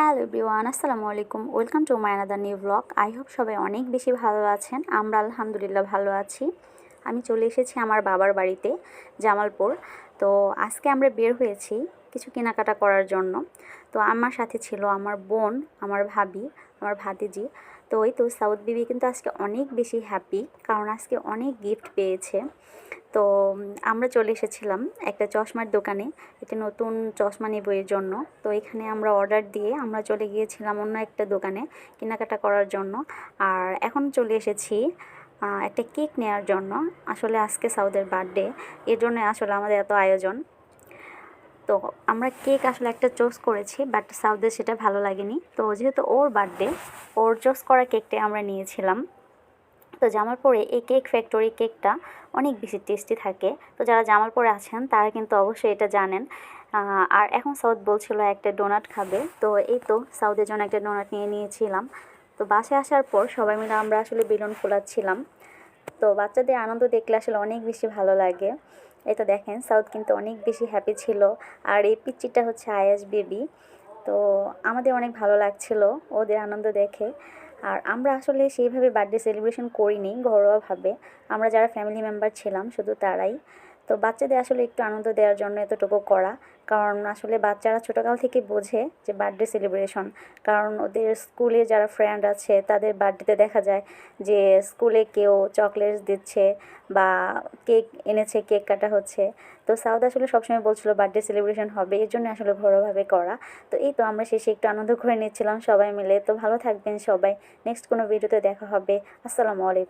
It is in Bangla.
হ্যালো এভরিওয়ান, আসসালামু আলাইকুম। Welcome to my another new blog. I hope সবাই অনেক বেশি ভালো আছেন। আমরা আলহামদুলিল্লাহ ভালো আছি। আমি চলে এসেছি আমার বাবার বাড়িতে, জামালপুর। তো আজকে আমরা বের হয়েছি কিছু কেনাকাটা করার জন্য। তো আমার সাথে ছিল আমার বোন, আমার ভাবি, আমার ভাতিজি। তো ওই তো সাউথ বিবি কিন্তু আজকে অনেক বেশি হ্যাপি, কারণ আজকে অনেক গিফট পেয়েছে। তো আমরা চলে এসেছিলাম একটা চশমার দোকানে, একটি নতুন চশমা নেব এর জন্য। তো এখানে আমরা অর্ডার দিয়ে আমরা চলে গিয়েছিলাম অন্য একটা দোকানে কেনাকাটা করার জন্য। আর এখন চলে এসেছি একটা কেক নেওয়ার জন্য। আসলে আজকে সাউদের বার্থডে, এর জন্য আসলে আমাদের এত আয়োজন। তো আমরা কেক আসলে একটা চুজ করেছি, বাট সাউদের সেটা ভালো লাগেনি। তো যেহেতু ওর বার্থডে, ওর চুজ করা কেকটাই আমরা নিয়েছিলাম। তো জামালপুরে এই কেক ফ্যাক্টরি কেকটা অনেক বেশি টেস্টি থাকে। তো যারা জামালপুরে আছেন তারা কিন্তু অবশ্যই এটা জানেন। আর এখন সাউদ বলছিল একটা ডোনাট খাবে, তো এই তো সাউদের জন্য একটা ডোনাট নিয়ে নিয়েছিলাম। তো বাসে আসার পর সবাই মিলে আমরা আসলে বেলুন ফোলাচ্ছিলাম। তো বাচ্চাদের আনন্দ দেখলে আসলে অনেক বেশি ভালো লাগে। এই তো দেখেন, সাউদ কিন্তু অনেক বেশি হ্যাপি ছিল। আর এই পিচ্চিটা হচ্ছে আয়াস বেবি। তো আমাদের অনেক ভালো লাগছিল ওদের আনন্দ দেখে। আর আমরা আসলে সেইভাবে বার্থডে সেলিব্রেশন করিনি, ঘরোয়াভাবে। আমরা যারা ফ্যামিলি মেম্বার ছিলাম শুধু তারাই। তো বাচ্চাদের আসলে একটু আনন্দ দেওয়ার জন্য এতটুকু করা, কারণ আসলে বাচ্চারা ছোটোকাল থেকে বোঝে যে বার্থডে সেলিব্রেশন। কারণ ওদের স্কুলে যারা ফ্রেন্ড আছে তাদের বার্থডেতে দেখা যায় যে স্কুলে কেউ চকলেটস দিচ্ছে বা কেক এনেছে, কেক কাটা হচ্ছে। তো সাউদ আসলে সবসময় বলছিল বার্থডে সেলিব্রেশন হবে, এর জন্য আসলে ঘরোয়াভাবে করা। তো এই তো আমরা শেষে একটু আনন্দ করে নিচ্ছিলাম সবাই মিলে। তো ভালো থাকবেন সবাই, নেক্সট কোনো ভিডিওতে দেখা হবে। আসসালামু আলাইকুম।